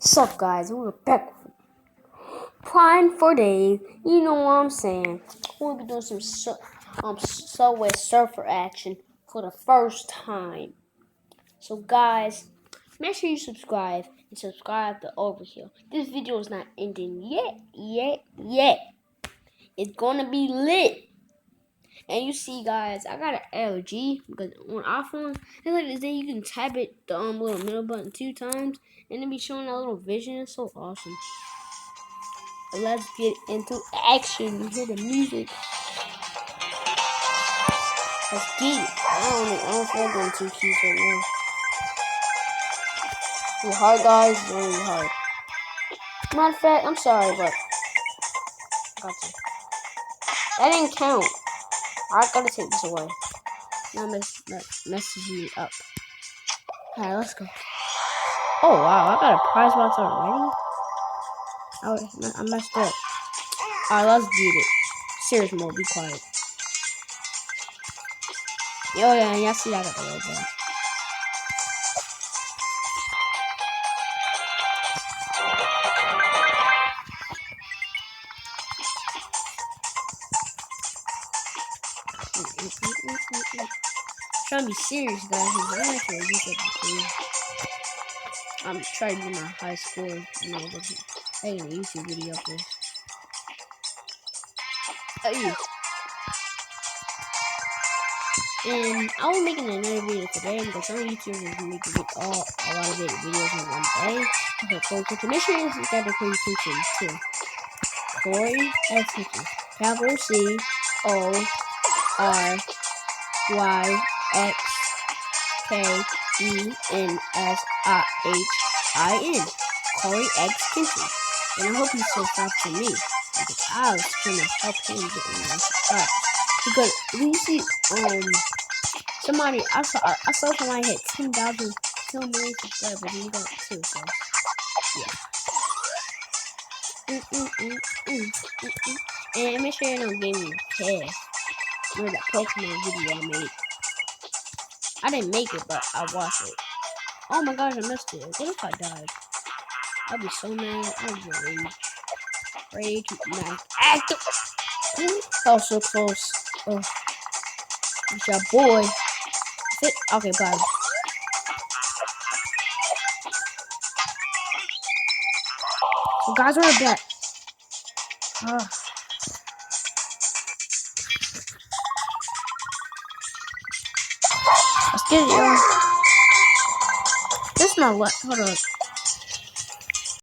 Sup guys, we're back with Prime for Days. You know what I'm saying. We'll be doing some Subway Surfer action for the first time. So guys, make sure you subscribe and subscribe to Overkill. This video is not ending yet. It's gonna be lit. And you see guys, I got an allergy because on iPhone, it's like this thing you can tap it the little middle button 2 times and it be showing that little vision. It's so awesome. But let's get into action. You hear the music. Let's get it. I don't feel like going 2 keys right now. It's hard guys, it's really hard. Matter of fact, I'm sorry, but gotcha. That didn't count. I gotta take this away. Now message me up. Alright, let's go. Oh wow, I got a prize box already? I messed up. Alright, let's get it. Serious mode, be quiet. Oh yeah, see I got the logo. I'm trying to be serious, guys. I'm trying to do my high score. You know, making a YouTube video up there. Hey. And I was making another video today because some YouTubers make a lot of videos in one day. Okay, so make sure you got to pay attention to Corey X Kitchen. Capital C O R Y X K E N S I H I N. Corey X Kitchen. And I hope you subscribe to me because I was trying to help him get in my subscribe. Because we see somebody I saw somebody hit 10,000 million subscribers and he got 2, so yeah. And make sure you don't give me cash. Remember that Pokemon video I made? I didn't make it, but I watched it. Oh my gosh, I missed it. What if I died? I'd be so mad. I'd be rage, mad. Oh, so close. Oh, it's your boy. Sit. Okay, bye. So guys, we're back. Let's get it, y'all. This is my left. Hold on.